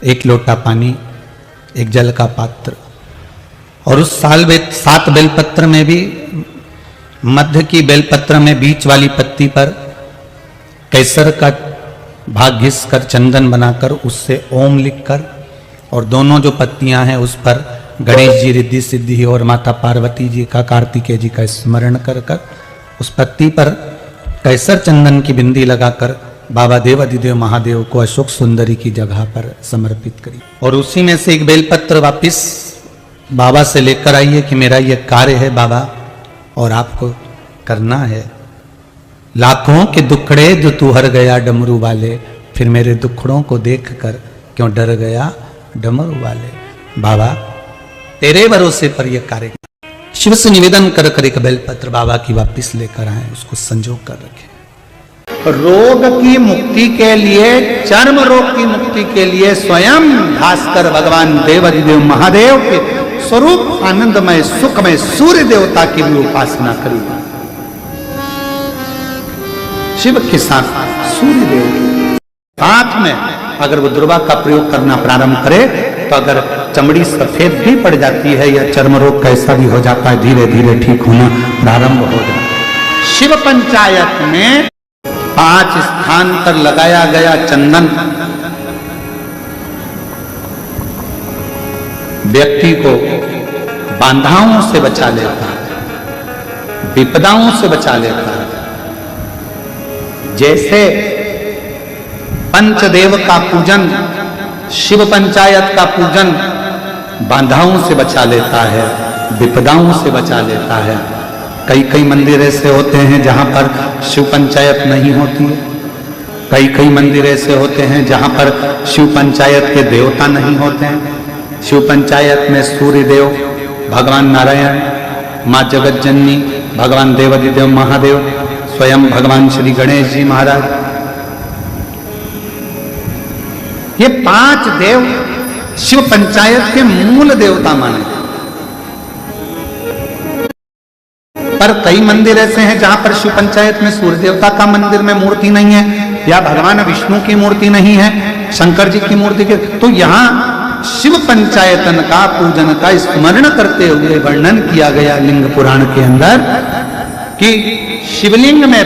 एक लोटा पानी, एक जल का पात्र। और उस 7 बेलपत्र में भी मध्य की बेलपत्र में बीच वाली पत्ती पर केसर का भाग घिस कर चंदन बनाकर उससे ओम लिखकर, और दोनों जो पत्तियां हैं उस पर गणेश जी, रिद्धि सिद्धि और माता पार्वती जी का, कार्तिकेय जी का स्मरण कर कर उस पत्ती पर केसर चंदन की बिंदी लगाकर बाबा देवाधिदेव महादेव को अशोक सुंदरी की जगह पर समर्पित करी। और उसी में से एक बेलपत्र वापिस बाबा से लेकर आइए कि मेरा ये कार्य है बाबा और आपको करना है। लाखों के दुखड़े जो तू हर गया डमरू वाले, फिर मेरे दुखड़ों को देख कर क्यों डर गया डमरू वाले। बाबा तेरे भरोसे पर यह कार्य शिव से निवेदन कर कर एक बेलपत्र बाबा की वापिस लेकर आए, उसको संजो कर रखे। रोग की मुक्ति के लिए, चर्म रोग की मुक्ति के लिए स्वयं भास्कर भगवान देवाधिदेव महादेव के स्वरूप आनंदमय सुखमय सूर्य देवता की भी उपासना करी। शिव के साथ सूर्य देव हाथ में अगर वो दुर्वा का प्रयोग करना प्रारंभ करे तो अगर चमड़ी सफेद भी पड़ जाती है या चर्म रोग कैसा भी हो जाता है, धीरे धीरे ठीक होना प्रारंभ हो जाता है। शिव पंचायत में 5 स्थान पर लगाया गया चंदन व्यक्ति को बाधाओं से बचा लेता है, विपदाओं से बचा लेता है। जैसे पंचदेव का पूजन, शिव पंचायत का पूजन बाधाओं से बचा लेता है, विपदाओं से बचा लेता है। कई मंदिर ऐसे होते हैं जहां पर शिव पंचायत नहीं होती है। कई मंदिर ऐसे होते हैं जहां पर शिव पंचायत के देवता नहीं होते हैं। शिव पंचायत में सूर्य देव, भगवान नारायण, माँ जगत जननी, भगवान देवाधिदेव महादेव, स्वयं भगवान श्री गणेश जी महाराज, ये 5 देव शिव पंचायत के मूल देवता माने। पर कई मंदिर ऐसे हैं जहां पर शिव पंचायत में सूर्य देवता का मंदिर में मूर्ति नहीं है, या भगवान विष्णु की मूर्ति नहीं है, शंकर जी की मूर्ति के, तो यहाँ शिव पंचायतन का पूजन का स्मरण करते हुए वर्णन किया गया लिंग पुराण के अंदर कि शिवलिंग में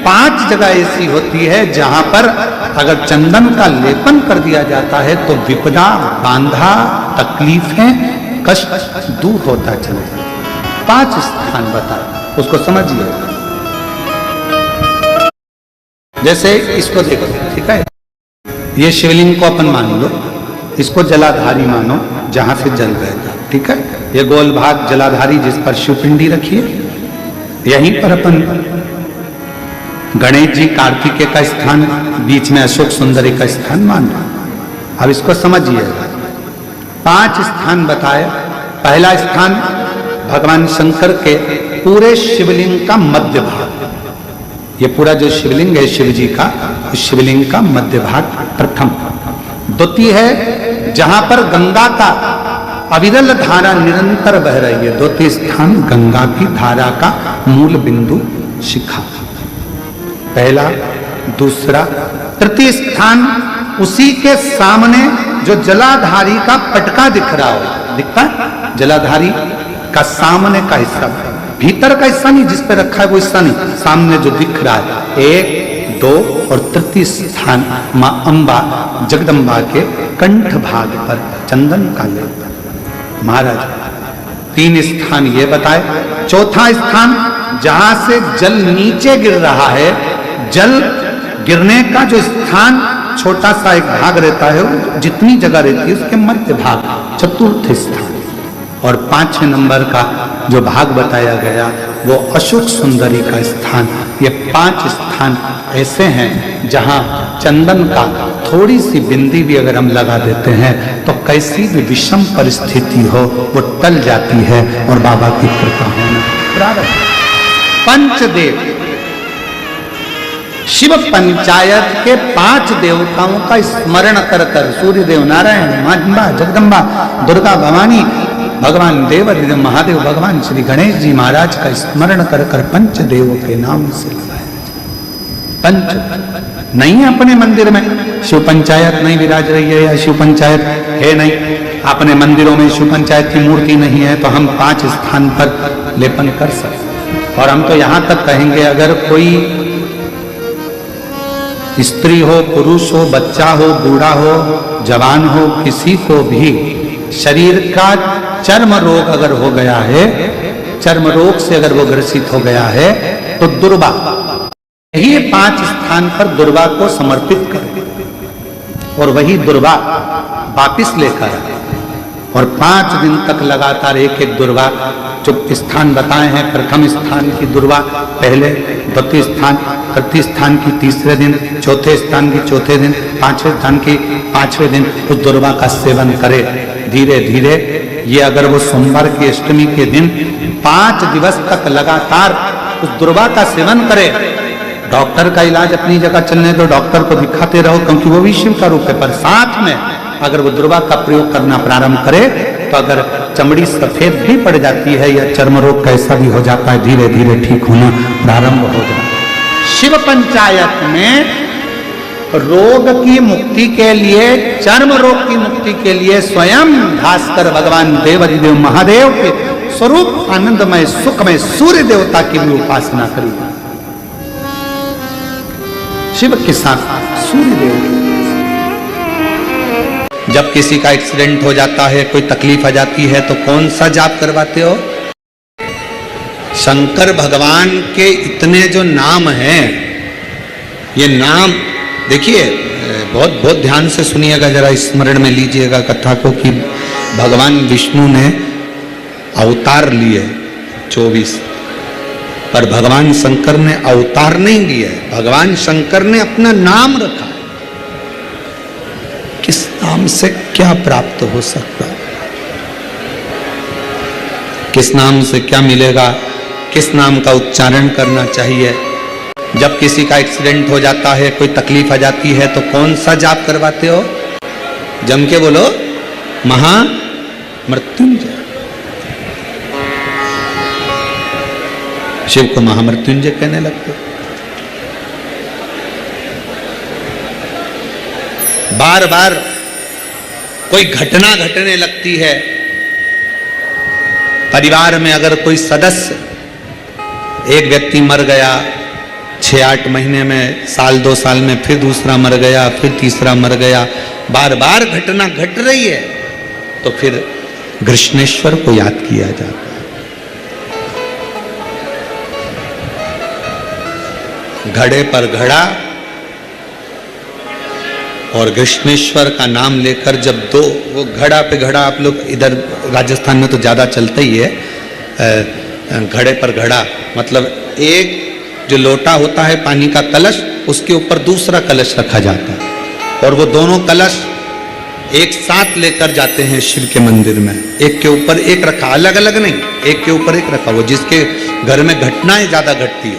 5 जगह ऐसी होती है जहां पर अगर चंदन का लेपन कर दिया जाता है तो विपदा, बांधा, तकलीफें, कष्ट दूर होता चले। 5 स्थान बता, उसको समझिए। जैसे इसको देखो, ठीक है, ये शिवलिंग को अपन मान लो, इसको जलाधारी मानो जहां से जल बहता, ठीक है। ये गोल भाग जलाधारी जिस पर शिवपिंडी रखिए, यहीं पर अपन गणेश जी, कार्तिकेय का स्थान, बीच में अशोक सुंदरी का स्थान मान लो। अब इसको समझिए। 5 स्थान बताए। पहला स्थान भगवान शंकर के पूरे शिवलिंग का मध्य भाग। ये पूरा जो शिवलिंग है शिव जी का, उस शिवलिंग का मध्य भाग प्रथम। द्वितीय है जहां पर गंगा का अविरल धारा निरंतर बह रही है, द्वितीय स्थान गंगा की धारा का मूल बिंदु शिखा। पहला, दूसरा, तृतीय स्थान उसी के सामने जो जलाधारी का पटका दिख रहा हो, दिखता है जलाधारी का सामने का हिस्सा, भीतर का हिस्सा नहीं, जिस पे रखा है वो हिस्सा नहीं, सामने जो दिख रहा है। 1, 2 और तृतीय स्थान मां अंबा जगदंबा के कंठ भाग पर चंदन का लेप। महाराज 3 स्थान ये बताए। चौथा स्थान जहां से जल नीचे गिर रहा है, जल गिरने का जो स्थान छोटा सा एक भाग रहता है, जितनी जगह रहती है उसके मध्य भाग, चतुर्थ स्थान। और 5वें नंबर का जो भाग बताया गया वो अशोक सुंदरी का स्थान। ये 5 स्थान ऐसे हैं जहां चंदन का थोड़ी सी बिंदी भी अगर हम लगा देते हैं तो कैसी भी विषम परिस्थिति हो वो टल जाती है और बाबा की कृपा होना प्रारंभ। पंचदेव, शिव पंचायत के 5 देवताओं का स्मरण कर कर, सूर्य देव, नारायण, मां अंबा, जगदंबा, दुर्गा भवानी, भगवान देवाधिदेव महादेव, भगवान श्री गणेश जी महाराज का स्मरण कर कर पंचदेवों के नाम से लगाया। पंच नहीं है अपने मंदिर में शिव पंचायत नहीं विराज रही है या शिव पंचायत है नहीं, अपने मंदिरों में शिव पंचायत की मूर्ति नहीं है, तो हम 5 स्थान पर लेपन कर सकते। और हम तो यहां तक कहेंगे अगर कोई स्त्री हो, पुरुष हो, बच्चा हो, बूढ़ा हो, जवान हो, किसी को भी शरीर का चर्म रोग अगर हो गया है, चर्म रोग से अगर वो ग्रसित हो गया है, तो दुर्वा, यही 5 स्थान पर दुर्वा को समर्पित करें और वही दुर्वा वापिस लेकर आए और 5 दिन तक लगातार एक एक दुर्वा जो स्थान बताए हैं, प्रथम स्थान की दुर्वा पहले, द्वितीय स्थान, तृतीय स्थान की तीसरे दिन, चौथे स्थान की चौथे दिन, 5वें स्थान की 5वें दिन उस दुर्वा का सेवन करे धीरे धीरे। ये अगर वो सोमवार की अष्टमी के दिन 5 दिवस तक लगातार उस दुर्वा का सेवन करे, डॉक्टर का इलाज अपनी जगह चलने दो, डॉक्टर को दिखाते रहो क्योंकि वो भी शिव का रूप है, पर साथ में अगर वो दुर्वा का प्रयोग करना प्रारंभ करे तो अगर चमड़ी सफेद भी पड़ जाती है या चर्म रोग कैसा भी हो जाता है, धीरे धीरे ठीक होना प्रारंभ हो जाता है। शिव पंचायत में रोग की मुक्ति के लिए, चर्म रोग की मुक्ति के लिए स्वयं भास्कर भगवान देवाधिदेव महादेव के स्वरूप आनंदमय सुखमय सूर्य देवता की भी उपासना करी। शिव के साथ सूर्य देव। जब किसी का एक्सीडेंट हो जाता है, कोई तकलीफ आ जाती है, तो कौन सा जाप करवाते हो? शंकर भगवान के इतने जो नाम हैं, ये नाम देखिए, बहुत बहुत ध्यान से सुनिएगा, जरा स्मरण में लीजिएगा कथा को कि भगवान विष्णु ने अवतार लिए 24, पर भगवान शंकर ने अवतार नहीं लिए, भगवान शंकर ने अपना नाम रखा। किस नाम से क्या प्राप्त हो सकता है, किस नाम से क्या मिलेगा, किस नाम का उच्चारण करना चाहिए? जब किसी का एक्सीडेंट हो जाता है, कोई तकलीफ आ जाती है, तो कौन सा जाप करवाते हो? जम के बोलो, महामृत्युंजय। शिव को महामृत्युंजय कहने लगते। बार बार कोई घटना घटने लगती है, परिवार में अगर कोई सदस्य, एक व्यक्ति मर गया 6-8 महीने में, साल 2 साल में फिर दूसरा मर गया, फिर तीसरा मर गया, बार बार घटना घट रही है, तो फिर कृष्णेश्वर को याद किया जाता है। घड़े पर घड़ा और कृष्णेश्वर का नाम लेकर जब दो, वो घड़ा पे घड़ा, आप लोग इधर राजस्थान में तो ज़्यादा चलता ही है, घड़े पर घड़ा मतलब एक जो लोटा होता है पानी का कलश, उसके ऊपर दूसरा कलश रखा जाता है और वो दोनों कलश एक साथ लेकर जाते हैं शिव के मंदिर में, एक के ऊपर एक रखा, अलग अलग नहीं, एक के ऊपर एक रखा। वो जिसके घर में घटनाएं ज़्यादा घटती है,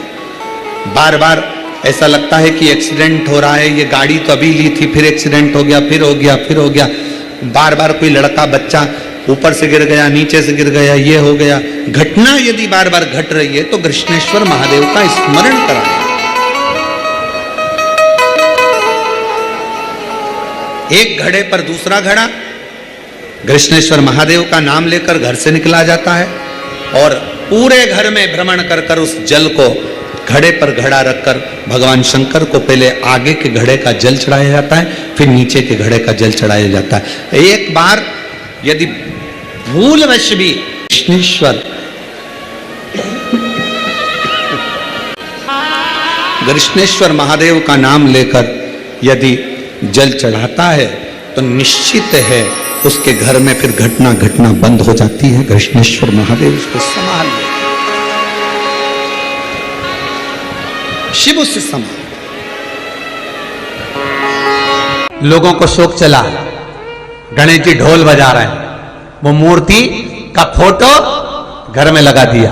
बार बार ऐसा लगता है कि एक्सीडेंट हो रहा है, ये गाड़ी तो अभी ली थी, फिर एक्सीडेंट हो गया, फिर हो गया, फिर हो गया, बार बार कोई लड़का बच्चा ऊपर से गिर गया, नीचे से गिर गया, ये हो गया, घटना यदि बार बार घट रही है तो कृष्णेश्वर महादेव का स्मरण करा। एक घड़े पर दूसरा घड़ा, कृष्णेश्वर महादेव का नाम लेकर घर से निकला जाता है और पूरे घर में भ्रमण कर कर उस जल को घड़े पर घड़ा रखकर भगवान शंकर को पहले आगे के घड़े का जल चढ़ाया जाता है, फिर नीचे के घड़े का जल चढ़ाया जाता है। एक बार यदि भूलवश भी कृष्णेश्वर महादेव का नाम लेकर यदि जल चढ़ाता है तो निश्चित है उसके घर में फिर घटना घटना बंद हो जाती है। कृष्णेश्वर महादेव उसको संभाल ले, शिव उससे संभाल। लोगों को शोक चला, गणेश जी ढोल बजा रहे हैं, वो मूर्ति का फोटो घर में लगा दिया,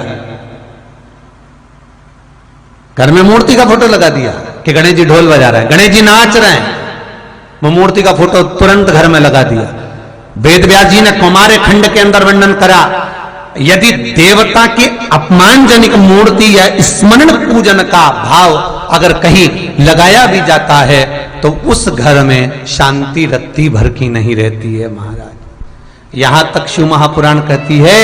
घर में मूर्ति का फोटो लगा दिया कि गणेश जी ढोल बजा रहे हैं, गणेश जी नाच रहे हैं, वो मूर्ति का फोटो तुरंत घर में लगा दिया। वेद व्यास जी ने कुमार खंड के अंदर वर्णन करा, यदि देवता की अपमानजनक मूर्ति या स्मरण पूजन का भाव अगर कहीं लगाया भी जाता है तो उस घर में शांति रत्ती भर की नहीं रहती है महाराज। यहां तक शिव महापुराण कहती है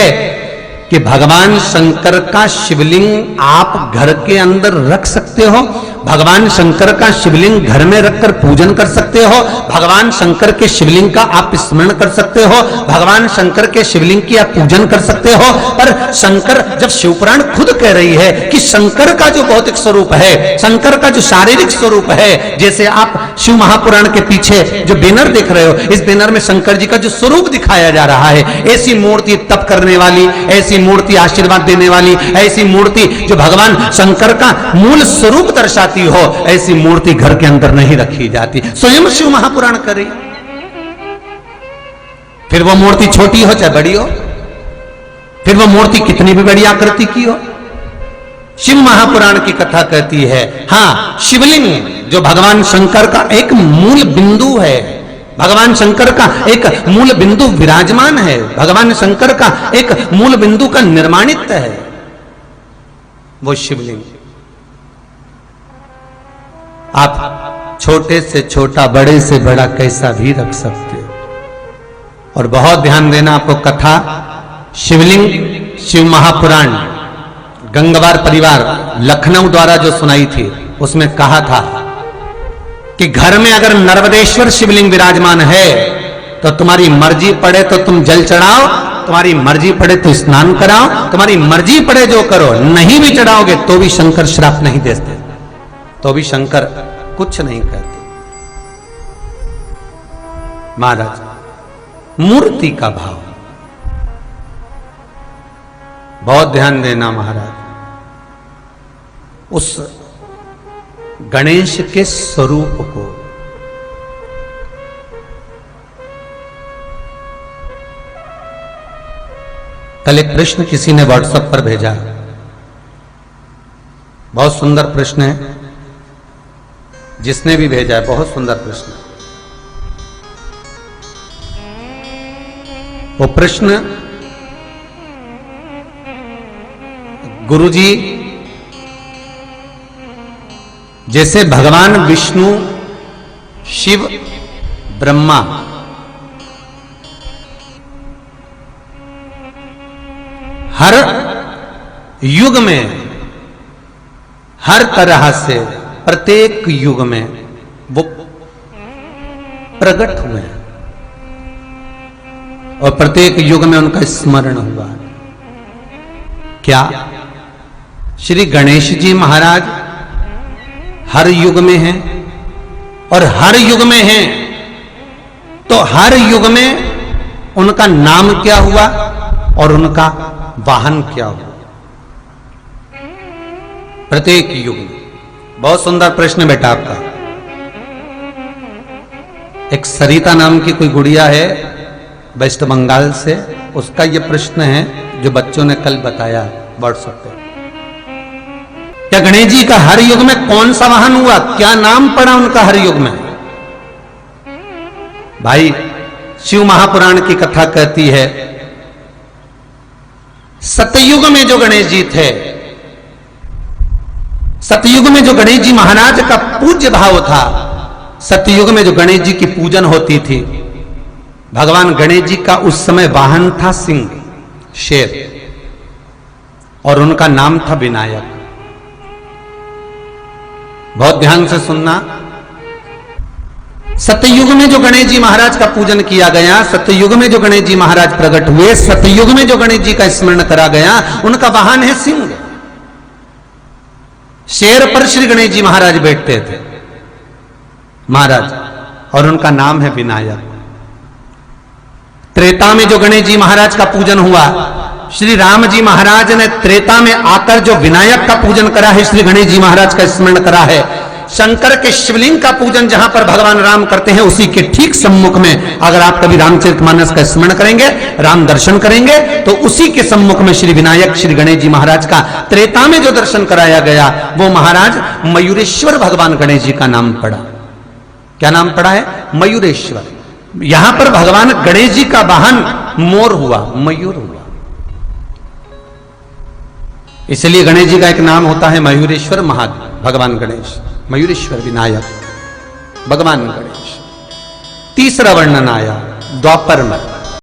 कि भगवान शंकर का शिवलिंग आप घर के अंदर रख सकते हो, भगवान शंकर का शिवलिंग घर में रखकर पूजन कर सकते हो, भगवान शंकर के शिवलिंग का आप स्मरण कर सकते हो, भगवान शंकर के शिवलिंग की आप पूजन कर सकते हो। पर शंकर, जब शिवपुराण खुद कह रही है कि शंकर का जो भौतिक स्वरूप है, शंकर का जो शारीरिक स्वरूप है, जैसे आप शिव महापुराण के पीछे जो बैनर देख रहे हो, इस बैनर में शंकर जी का जो स्वरूप दिखाया जा रहा है, ऐसी मूर्ति तप करने वाली, ऐसी मूर्ति आशीर्वाद देने वाली, ऐसी मूर्ति जो भगवान शंकर का मूल स्वरूप दर्शाती हो, ऐसी मूर्ति घर के अंदर नहीं रखी जाती। स्वयं शिव महापुराण करे, फिर वो मूर्ति छोटी हो चाहे बड़ी हो, फिर वो मूर्ति कितनी भी बड़ी आकृति की हो, शिव महापुराण की कथा कहती है। हां, शिवलिंग जो भगवान शंकर का एक मूल बिंदु है, भगवान शंकर का एक मूल बिंदु विराजमान है, भगवान शंकर का एक मूल बिंदु का निर्माणित है वो शिवलिंग। आप छोटे से छोटा, बड़े से बड़ा कैसा भी रख सकते हो। और बहुत ध्यान देना, आपको कथा शिवलिंग शिव महापुराण गंगवार परिवार लखनऊ द्वारा जो सुनाई थी, उसमें कहा था कि घर में अगर नर्मदेश्वर शिवलिंग विराजमान है तो तुम्हारी मर्जी पड़े तो तुम जल चढ़ाओ, तुम्हारी मर्जी पड़े तो स्नान कराओ, तुम्हारी मर्जी पड़े जो करो, नहीं भी चढ़ाओगे तो भी शंकर श्राप नहीं देते, तो भी शंकर कुछ नहीं कहते। महाराज, मूर्ति का भाव बहुत ध्यान देना महाराज। उस गणेश के स्वरूप को कल एक प्रश्न किसी ने व्हाट्सएप पर भेजा, बहुत सुंदर प्रश्न है, जिसने भी भेजा है बहुत सुंदर प्रश्न। वो प्रश्न गुरुजी, जैसे भगवान विष्णु, शिव, ब्रह्मा हर युग में, हर तरह से, प्रत्येक युग में वो प्रकट हुए हैं और प्रत्येक युग में उनका स्मरण हुआ। क्या श्री गणेश जी महाराज हर युग में हैं? और हर युग में हैं तो हर युग में उनका नाम क्या हुआ और उनका वाहन क्या हुआ? प्रत्येक युग में। बहुत सुंदर प्रश्न बेटा आपका। एक सरिता नाम की कोई गुड़िया है वेस्ट बंगाल से, उसका यह प्रश्न है जो बच्चों ने कल बताया व्हाट्सएप पे। क्या गणेश जी का हर युग में कौन सा वाहन हुआ, क्या नाम पड़ा उनका हर युग में? भाई, शिव महापुराण की कथा कहती है सतयुग में जो गणेश जी थे, सतयुग में जो गणेश जी महाराज का पूज्य भाव था, सतयुग में जो गणेश जी की पूजन होती थी, भगवान गणेश जी का उस समय वाहन था सिंह, शेर, और उनका नाम था विनायक। बहुत ध्यान से सुनना, सतयुग में जो गणेश जी महाराज का पूजन किया गया, सतयुग में जो गणेश जी महाराज प्रकट हुए, सतयुग में जो गणेश जी का स्मरण करा गया, उनका वाहन है सिंह। शेर पर श्री गणेश जी महाराज बैठते थे महाराज, और उनका नाम है विनायक। त्रेता में जो गणेश जी महाराज का पूजन हुआ, श्री राम जी महाराज ने त्रेता में आकर जो विनायक का पूजन करा है, श्री गणेश जी महाराज का स्मरण करा है। शंकर के शिवलिंग का पूजन जहां पर भगवान राम करते हैं, उसी के ठीक सम्मुख में अगर आप कभी रामचरितमानस का स्मरण करेंगे, राम दर्शन करेंगे, तो उसी के सम्मुख में श्री विनायक श्री गणेश जी महाराज का त्रेता में जो दर्शन कराया गया, वो महाराज मयूरेश्वर भगवान गणेश जी का नाम पड़ा। क्या नाम पड़ा है? मयूरेश्वर। यहां पर भगवान गणेश जी का वाहन मोर हुआ, मयूर हुआ, इसलिए गणेश जी का एक नाम होता है मयूरेश्वर भगवान गणेश। मयूरेश्वर विनायक भगवान गणेश। तीसरा वर्णन आया द्वापर में,